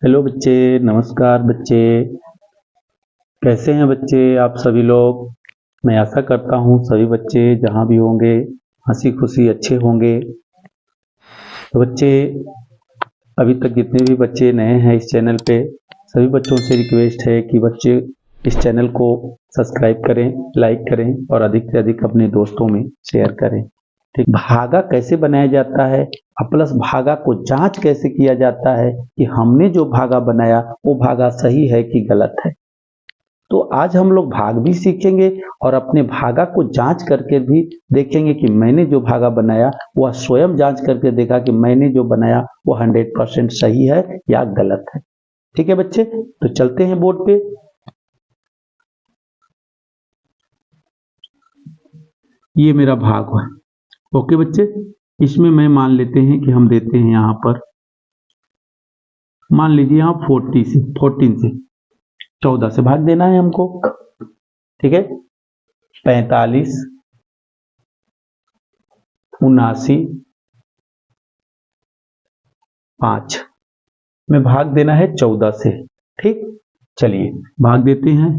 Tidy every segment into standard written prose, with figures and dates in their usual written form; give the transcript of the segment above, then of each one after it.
Hello बच्चे, नमस्कार बच्चे। कैसे हैं बच्चे आप सभी लोग। मैं आशा करता हूँ सभी बच्चे जहाँ भी होंगे हंसी खुशी अच्छे होंगे। तो बच्चे अभी तक जितने भी बच्चे नए हैं इस चैनल पे, सभी बच्चों से रिक्वेस्ट है कि बच्चे इस चैनल को सब्सक्राइब करें, लाइक करें और अधिक से अधिक अपने दोस्तों में शेयर करें। ठीक, भागा कैसे बनाया जाता है और प्लस भागा को जांच कैसे किया जाता है कि हमने जो भागा बनाया वो भागा सही है कि गलत है। तो आज हम लोग भाग भी सीखेंगे और अपने भागा को जांच करके भी देखेंगे कि मैंने जो भागा बनाया वह स्वयं जांच करके देखा कि मैंने जो बनाया वो 100% सही है या गलत है। ठीक है बच्चे, तो चलते हैं बोर्ड पे। ये मेरा भाग है। ओके बच्चे, इसमें मैं मान लेते हैं कि हम देते हैं यहाँ पर, मान लीजिए यहाँ 14 से 14 से भाग देना है हमको। ठीक है, 45, 79, 5 में भाग देना है 14 से। ठीक, चलिए भाग देते हैं।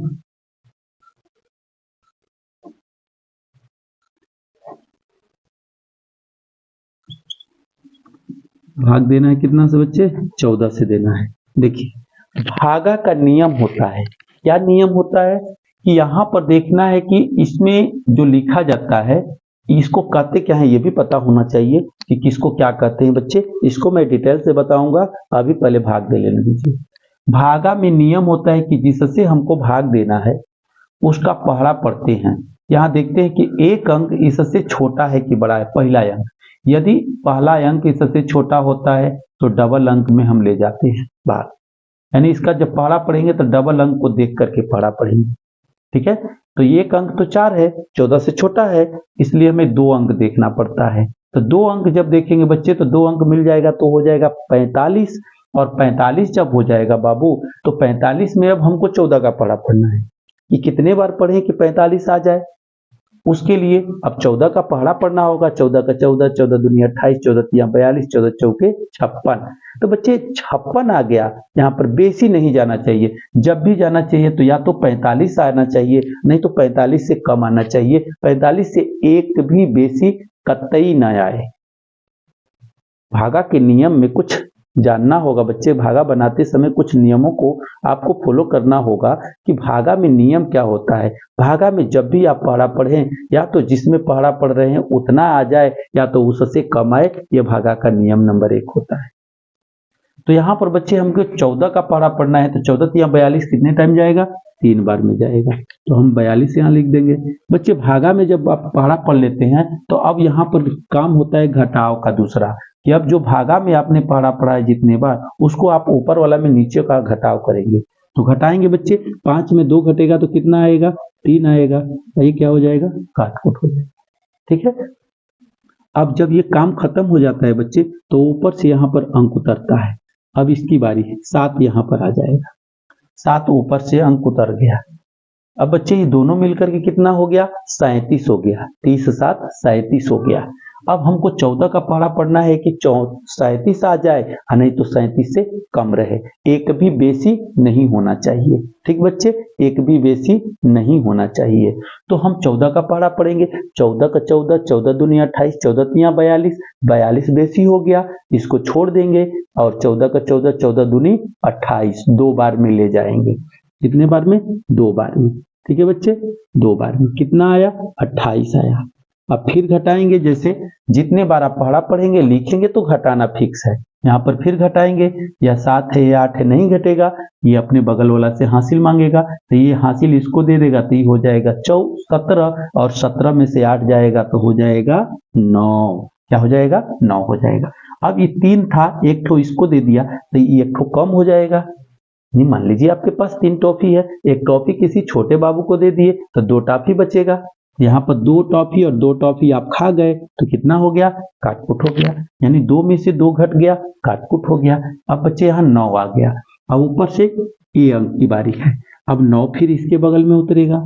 भाग देना है कितना से बच्चे, 14 से देना है। देखिए भागा का नियम होता है, क्या नियम होता है कि यहाँ पर देखना है कि इसमें जो लिखा जाता है इसको कहते क्या है ये भी पता होना चाहिए कि किसको क्या कहते हैं बच्चे। इसको मैं डिटेल से बताऊंगा, अभी पहले भाग दे लेने दीजिए। भागा में नियम होता है कि जिससे हमको भाग देना है उसका पहला पढ़ते हैं। यहाँ देखते हैं कि एक अंक इससे छोटा है कि बड़ा है, पहला अंक। यदि पहला अंक इससे छोटा होता है तो डबल अंक में हम ले जाते हैं भाग, यानी इसका जब पहला पढ़ेंगे तो डबल अंक को देख करके पहला पढ़ेंगे। ठीक है, तो एक अंक तो 4 है, 14 से छोटा है, इसलिए हमें 2 अंक देखना पड़ता है। तो 2 अंक जब देखेंगे बच्चे तो 2 अंक मिल जाएगा तो हो जाएगा 45। और 45 जब हो जाएगा बाबू तो 45 में अब हमको 14 का पढ़ा पढ़ना है कि कितने बार पढ़ें कि 45 आ जाए। उसके लिए अब 14 का पहरा पढ़ना होगा। 14 का 14, 14 दूनी 28, 14 तिया 42, 14 चौके 56। तो बच्चे 56 आ गया, यहाँ पर बेसी नहीं जाना चाहिए। जब भी जाना चाहिए तो या तो 45 आना चाहिए, नहीं तो 45 से कम आना चाहिए। 45 से एक भी बेसी कतई न आए। भागा के नियम में कुछ जानना होगा बच्चे। भागा बनाते समय कुछ नियमों को आपको फॉलो करना होगा कि भागा में नियम क्या होता है। भागा में जब भी आप पहरा पढ़ें या तो जिसमें पहरा पढ़ रहे हैं उतना आ जाए या तो उससे कम आए, यह भागा का नियम नंबर 1 होता है। तो यहाँ पर बच्चे हमको 14 का पहरा पढ़ना है तो 14 या 42 कितने टाइम जाएगा, 3 बार में जाएगा। तो हम 42 यहाँ लिख देंगे। बच्चे भागा में जब आप पहरा पढ़ लेते हैं तो अब यहाँ पर काम होता है घटाव का दूसरा, कि अब जो भागा में आपने पहरा पढ़ा है जितने बार उसको आप ऊपर वाला में नीचे का घटाव करेंगे। तो घटाएंगे बच्चे, 5 में 2 घटेगा तो कितना आएगा, 3 आएगा। ये क्या हो जाएगा, काटकुट हो जाएगा। ठीक है, अब जब ये काम खत्म हो जाता है बच्चे तो ऊपर से यहाँ पर अंक उतरता है। अब इसकी बारी है, 7 यहाँ पर आ जाएगा। 7 ऊपर से अंक उतर गया। अब बच्चे ये दोनों मिलकर के कितना हो गया, 37 हो गया। 30 7 37 हो गया। अब हमको 14 का पहरा पढ़ना है कि 37 आ जाए, नहीं तो 37 से कम रहे। एक भी बेसी नहीं होना चाहिए। ठीक बच्चे, एक भी बेसी नहीं होना चाहिए। तो हम 14 का पहरा पढ़ेंगे। 14 का 14, 14 दूनी 28, 14 तिया 42, 42 बेसी हो गया, इसको छोड़ देंगे। और 14 का 14, 14 दूनी 28, 2 बार में ले जाएंगे। कितने बार में, 2 बार में। ठीक है बच्चे, 2 बार में कितना आया, 28 आया। अब फिर घटाएंगे, जैसे जितने बार आप पहरा पढ़ेंगे लिखेंगे तो घटाना फिक्स है। यहाँ पर फिर घटाएंगे, या 7 है या 8 है, नहीं घटेगा, ये अपने बगल वाला से हासिल मांगेगा तो ये हासिल इसको दे देगा तो ये हो जाएगा 17, और 17 में से 8 जाएगा तो हो जाएगा 9। क्या हो जाएगा, 9 हो जाएगा। अब ये 3 था, एक ठो इसको दे दिया तो ये एक ठो कम हो जाएगा। नहीं, मान लीजिए आपके पास 3 टॉफी है, एक टॉफी किसी छोटे बाबू को दे दिए तो 2 टॉफी बचेगा। यहाँ पर 2 टॉफी और 2 टॉफी आप खा गए तो कितना हो गया, काटकुट हो गया। यानी 2 में से 2 घट गया, काटकुट हो गया। अब बच्चे यहाँ 9 आ गया। अब ऊपर से ए अंक की बारी है। अब 9 फिर इसके बगल में उतरेगा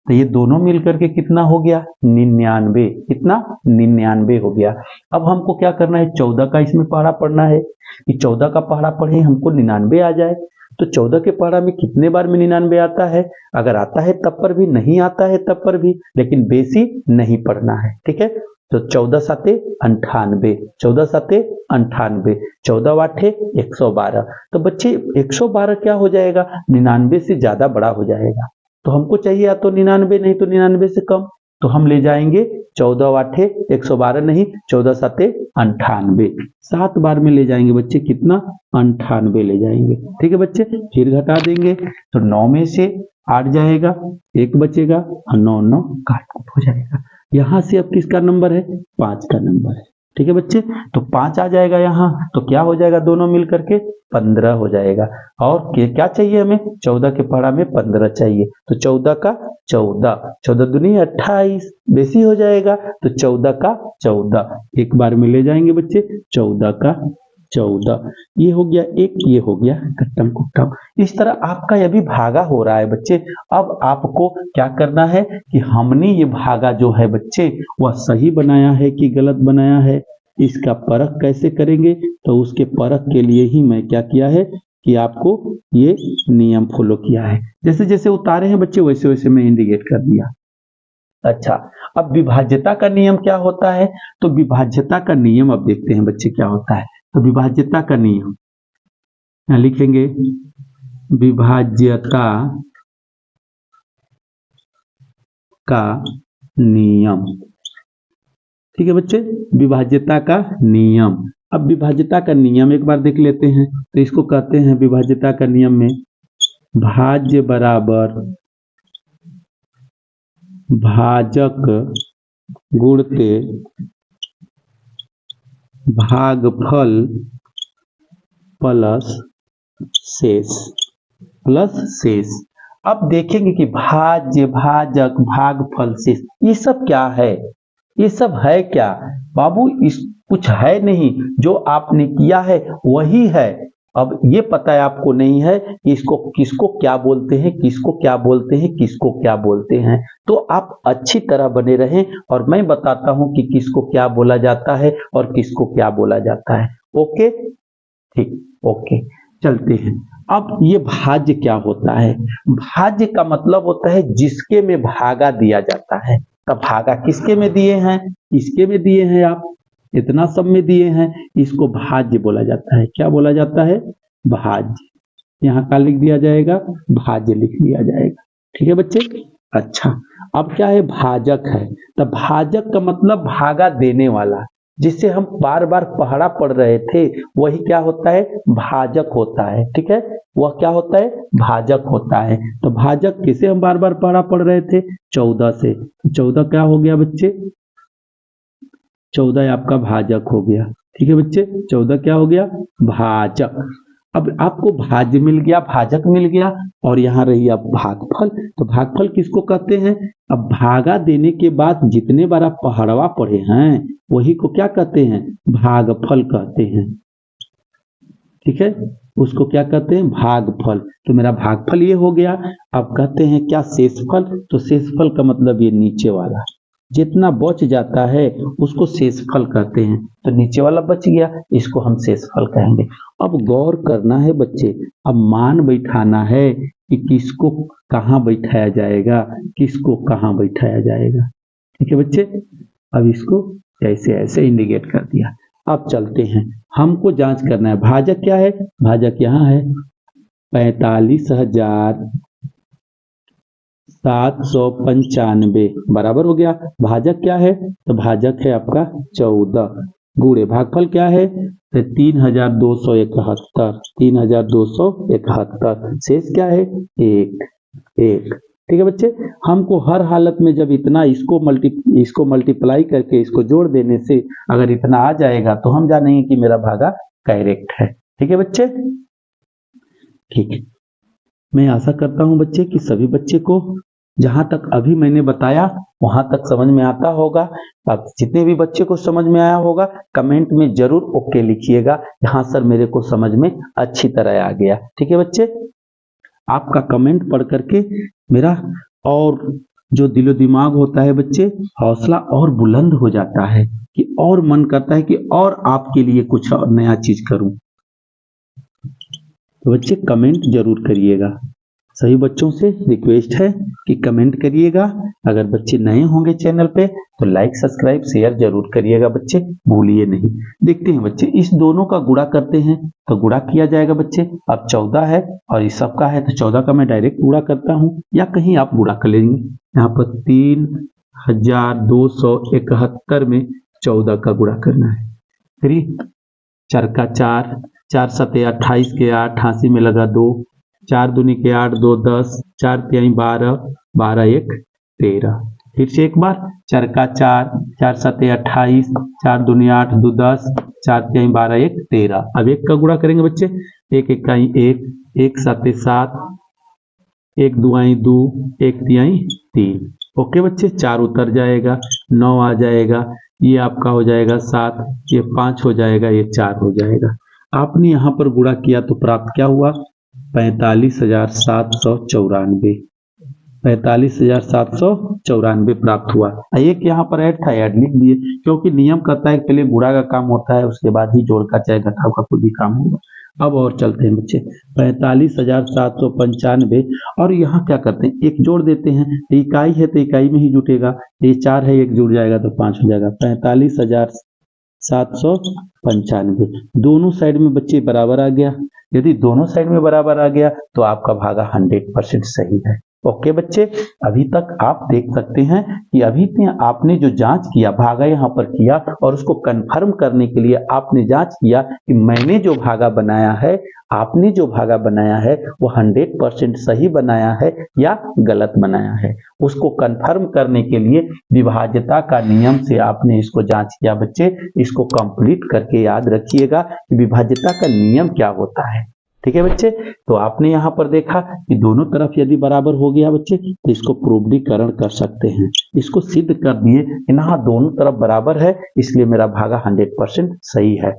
तो ये दोनों मिलकर के कितना हो गया 99। कितना 99 हो गया। अब हमको क्या करना है 14 का इसमें पहाड़ा पढ़ना है कि 14 का पहाड़ा पढ़े हमको 99 आ जाए। तो 14 के पहाड़ा में कितने बार में 99 आता है, अगर आता है तब पर भी, नहीं आता है तब पर भी, लेकिन बेसी नहीं पढ़ना है। ठीक है, तो 14 साते 98, 14 साते 98, 14 आठे 112। तो बच्चे 112 क्या हो जाएगा 99 से ज्यादा बड़ा हो जाएगा। तो हमको चाहिए या तो 99 नहीं तो 99 से कम। तो हम ले जाएंगे 14 आठे 112 नहीं, 14 साते 98, 7 बार में ले जाएंगे बच्चे कितना 98 ले जाएंगे। ठीक है बच्चे, फिर घटा देंगे तो 9 में से 8 जाएगा, 1 बचेगा और 9 9 काट कूट हो जाएगा। यहाँ से अब किसका नंबर है 5 का नंबर है। ठीक है बच्चे, तो 5 आ जाएगा यहाँ, तो क्या हो जाएगा दोनों मिल करके 15 हो जाएगा। और क्या चाहिए हमें 14 के पहाड़ा में 15 चाहिए, तो 14 का 14, 14 दूनी 28, बेसी हो जाएगा तो 14 का 14, एक बार में ले जाएंगे बच्चे 14 का 14। ये हो गया एक, ये हो गया कट्टम कुट्टम। इस तरह आपका ये भी भागा हो रहा है बच्चे। अब आपको क्या करना है कि हमने ये भागा जो है बच्चे वह सही बनाया है कि गलत बनाया है, इसका परख कैसे करेंगे। तो उसके परख के लिए ही मैं क्या किया है कि आपको ये नियम फॉलो किया है। जैसे जैसे उतारे हैं बच्चे वैसे वैसे मैं इंडिकेट कर दिया। अच्छा, अब विभाज्यता का नियम क्या होता है, तो विभाज्यता का नियम अब देखते हैं बच्चे क्या होता है। तो विभाज्यता का नियम यहाँ लिखेंगे, विभाज्यता का नियम। ठीक है बच्चे, विभाज्यता का नियम। अब विभाज्यता का नियम एक बार देख लेते हैं। तो इसको कहते हैं विभाज्यता का नियम में भाज्य बराबर भाजक गुणते भागफल प्लस शेष, प्लस शेष। अब देखेंगे कि भाज्य भाजक भागफल शेष ये सब क्या है, ये सब है क्या बाबू, इस कुछ है नहीं, जो आपने किया है वही है। अब ये पता है आपको नहीं है कि इसको किसको क्या बोलते हैं, किसको क्या बोलते हैं, किसको क्या बोलते हैं। तो आप अच्छी तरह बने रहें और मैं बताता हूं कि किसको क्या बोला जाता है और किसको क्या बोला जाता है। ओके, ठीक, ओके, चलते हैं। अब ये भाज्य क्या होता है, भाज्य का मतलब होता है जिसके में भागा दिया जाता है। तब भागा किसके में दिए हैं, इसके में दिए हैं, आप इतना सब में दिए हैं, इसको भाज्य बोला जाता है। क्या बोला जाता है, भाज्य। यहाँ का लिख दिया जाएगा, भाज्य लिख दिया जाएगा। ठीक है बच्चे, अच्छा अब क्या है, भाजक है। तो भाजक का मतलब भागा देने वाला, जिससे हम बार बार पहाड़ा पढ़ रहे थे वही क्या होता है, भाजक होता है। ठीक है, वह क्या होता है, भाजक होता है। तो भाजक किसे हम बार बार पहाड़ा पढ़ रहे थे, 14 से। 14 क्या हो गया बच्चे, 14 आपका भाजक हो गया। ठीक है बच्चे, 14 क्या हो गया, भाजक। अब आपको भाज्य मिल गया, भाजक मिल गया, और यहाँ रही अब भागफल। तो भागफल किसको कहते हैं, अब भागा देने के बाद जितने बार आप पहाड़वा पढ़े हैं वही को क्या कहते हैं, भागफल कहते हैं। ठीक है, उसको क्या कहते हैं, भागफल। तो मेरा भागफल ये हो गया। अब कहते हैं क्या, शेषफल। तो शेषफल का मतलब ये नीचे वाला, जितना बच जाता है उसको शेषफल कहते हैं। तो नीचे वाला बच गया, इसको हम शेषफल कहेंगे। अब गौर करना है बच्चे, अब मान बैठाना है कि किसको कहाँ बैठाया जाएगा, किसको कहाँ बैठाया जाएगा। ठीक है बच्चे, अब इसको ऐसे ऐसे इंडिकेट कर दिया। अब चलते हैं, हमको जांच करना है भाजक क्या है। भाजक यहाँ है 45,795 बराबर हो गया। भाजक क्या है, तो भाजक है आपका 14 गुणे भागफल क्या है, तो 3,271, 3,271। शेष क्या है, 1 1। ठीक है बच्चे, हमको हर हालत में जब इतना इसको मल्टीप्लाई करके इसको जोड़ देने से अगर इतना आ जाएगा तो हम जानेंगे कि मेरा भागा करेक्ट है। ठीक है बच्चे, ठीक है। मैं आशा करता हूं बच्चे कि सभी बच्चे को जहां तक अभी मैंने बताया वहां तक समझ में आता होगा। अब जितने भी बच्चे को समझ में आया होगा कमेंट में जरूर ओके लिखिएगा, यहाँ सर मेरे को समझ में अच्छी तरह आ गया। ठीक है बच्चे, आपका कमेंट पढ़ करके मेरा और जो दिलो दिमाग होता है बच्चे, हौसला और बुलंद हो जाता है कि और मन करता है कि और आपके लिए कुछ नया चीज करूं। तो बच्चे कमेंट जरूर करिएगा। सभी बच्चों से रिक्वेस्ट है कि कमेंट करिएगा। अगर बच्चे नए होंगे चैनल पे तो लाइक सब्सक्राइब शेयर जरूर करिएगा बच्चे, भूलिए नहीं। देखते हैं बच्चे, इस दोनों का गुणा करते हैं तो गुणा किया जाएगा बच्चे। अब 14 है और इस सब का है तो 14 का मैं डायरेक्ट गुणा करता हूँ या कहीं आप गुणा कर लेंगे। यहाँ पर 3271 में 14 का गुणा करना है। फिर चार का 4, 4 सते 28 के 8, 88 में लगा 2, 4 दूनी के 8, 2 10, 4 तिहाई 12, 12 1 13। फिर से एक बार 4 का 4, 4 सते 28, 4 दूनी 8, 2 10, 4 तिहाई 12 1 13। अब एक का गुणा करेंगे बच्चे, 1 इकाई 1, 1 सते 7, 1 दुआई 2, 1 तिहाई 3। ओके बच्चे, 4 उतर जाएगा, 9 आ जाएगा, ये आपका हो जाएगा 7, ये 5 हो जाएगा, ये 4 हो जाएगा। आपने यहाँ पर गुणा किया तो प्राप्त क्या हुआ? 45,794। 45,794 प्राप्त हुआ। एक यहाँ पर ऐड था, ऐड लिख दिए, क्योंकि नियम कहता है पहले गुणा का काम होता है उसके बाद ही जोड़ का चाहे घटाव का कोई भी काम होगा। अब और चलते हैं बच्चे, 45,795 और यहाँ क्या करते हैं, एक जोड़ देते हैं। इकाई है तो इकाई में ही जुटेगा, ये 4 है, एक जुड़ जाएगा तो 5 हो जाएगा। 45,795 दोनों साइड में बच्चे बराबर आ गया। यदि दोनों साइड में बराबर आ गया तो आपका भागा 100% सही है। ओके बच्चे, अभी तक आप देख सकते हैं कि अभी आपने जो जांच किया, भागा यहाँ पर किया और उसको कंफर्म करने के लिए आपने जांच किया कि मैंने जो भागा बनाया है, आपने जो भागा बनाया है वो 100% सही बनाया है या गलत बनाया है। उसको कंफर्म करने के लिए विभाज्यता का नियम से आपने इसको जांच किया। बच्चे इसको कंप्लीट करके याद रखिएगा कि विभाज्यता का नियम क्या होता है। ठीक है बच्चे, तो आपने यहाँ पर देखा कि दोनों तरफ यदि बराबर हो गया बच्चे तो इसको प्रूफीकरण कर सकते हैं। इसको सिद्ध कर दिए कि यहाँ दोनों तरफ बराबर है, इसलिए मेरा भागा 100% सही है।